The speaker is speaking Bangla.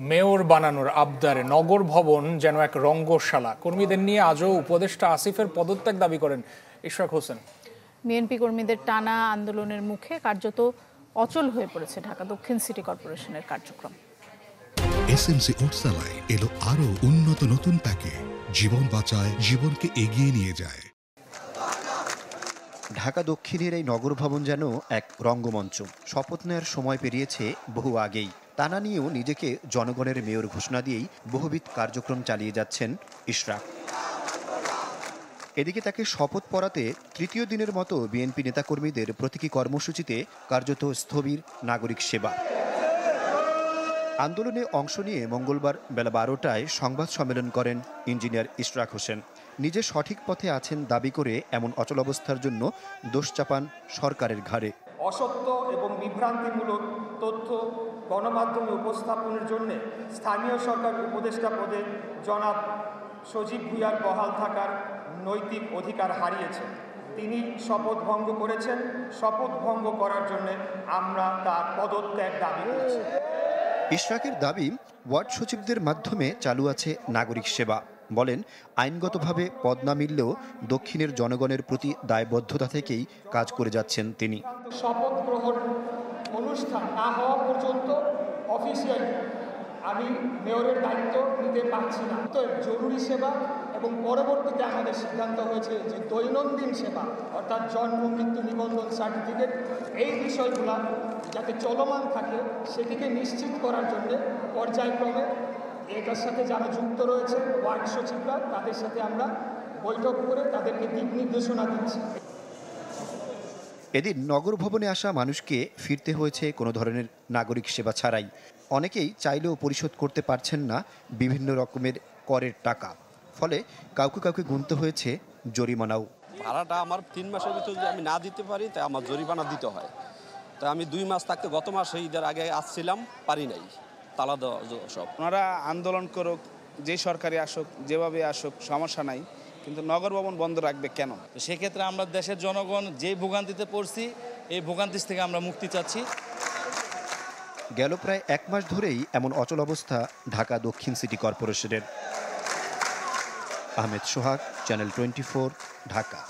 মেয়র বানানোর আবদারে নগর ভবন যেন এক রঙ্গশালা। কর্মীদের নিয়ে আজও উপদেষ্টা আসিফের পদত্যাগ দাবি করেন ইশরাক হোসেন। বিএনপি কর্মীদের টানা আন্দোলনের মুখে কার্যত অচল হয়ে পড়েছে ঢাকা দক্ষিণ সিটি কর্পোরেশনের কার্যক্রম। এসএমসি ওটসালাই এলো আরো উন্নত নতুন প্যাকে, জীবন বাঁচায়, জীবনকে এগিয়ে নিয়ে যায়। ঢাকা দক্ষিণের এই নগর ভবন যেন এক রঙ্গমঞ্চ। শপথ নেওয়ার সময় পেরিয়েছে বহু আগেই। তা না নিয়েও নিজেকে জনগণের মেয়র ঘোষণা দিয়েই বহুবিধ কার্যক্রম চালিয়ে যাচ্ছেন ইশরাক। এদিকে তাকে শপথ পড়াতে তৃতীয় দিনের মতো বিএনপি নেতাকর্মীদের প্রতীকী কর্মসূচিতে কার্যত স্থবির নাগরিক সেবা। আন্দোলনে অংশ নিয়ে মঙ্গলবার বেলা 12টায় সংবাদ সম্মেলন করেন ইঞ্জিনিয়ার ইশরাক হোসেন। নিজে সঠিক পথে আছেন দাবি করে এমন অচলাবস্থার জন্য দোষ চাপান সরকারের ঘাড়ে। অসত্য এবং বিভ্রান্তিমূলক তথ্য গণমাধ্যমে উপস্থাপনের জন্য স্থানীয় সরকার উপদেষ্টা পদে জনাব সজীব ভুঁইয়ার বহাল থাকার নৈতিক অধিকার হারিয়েছেন। তিনি শপথ ভঙ্গ করেছেন। শপথ ভঙ্গ করার জন্য আমরা তার পদত্যাগ দাবি করেছি। ইশরাকের দাবি, ওয়ার্ড সচিবদের মাধ্যমে চালু আছে নাগরিক সেবা। বলেন, আইনগতভাবে পদ না মিললেও দক্ষিণের জনগণের প্রতি দায়বদ্ধতা থেকেই কাজ করে যাচ্ছেন তিনি। শপথ গ্রহণ অনুষ্ঠান না হওয়া পর্যন্ত অফিসিয়ালি আমি মেয়রের দায়িত্ব নিতে পারছি না। তো জরুরি সেবা এবং পরবর্তীতে আমাদের সিদ্ধান্ত হয়েছে যে দৈনন্দিন সেবা অর্থাৎ জন্ম মৃত্যু নিবন্ধন সার্টিফিকেট এই বিষয়গুলো যাতে চলমান থাকে সেটিকে নিশ্চিত করার জন্য পর্যায়ক্রমে এটার সাথে যারা যুক্ত রয়েছে ওয়ার্ড সচিবরা তাদের সাথে আমরা বৈঠক করে তাদেরকে দিক নির্দেশনা দিচ্ছি। এদিন নগর ভবনে আসা মানুষকে ফিরতে হয়েছে কোনো ধরনের নাগরিক সেবা ছাড়াই। অনেকেই চাইলেও পরিশোধ করতে পারছেন না বিভিন্ন রকমের করের টাকা। ফলে কাউকে কাউকে গুনতে হয়েছে জরিমানাও। ভাড়াটা আমার 3 মাসের ভিতরে যদি আমি না দিতে পারি তাই আমার জরিমানা দিতে হয়। তাই আমি 2 মাস থাকতে গত মাসে ঈদের আগে আসছিলাম, পারি নাই, তালা দেওয়া সব। ওনারা আন্দোলন করুক, যে সরকারি আসুক, যেভাবে আসুক, সমস্যা নাই, কিন্তু নগর ভবন বন্ধ রাখবে কেন? সেক্ষেত্রে আমরা দেশের জনগণ যে ভোগান্তিতে পড়ছি এই ভোগান্তি থেকে আমরা মুক্তি চাচ্ছি। গেল প্রায় 1 মাস ধরেই এমন অচল অবস্থা ঢাকা দক্ষিণ সিটি কর্পোরেশনের। আহমেদ সোহাগ, চ্যানেল 24, ঢাকা।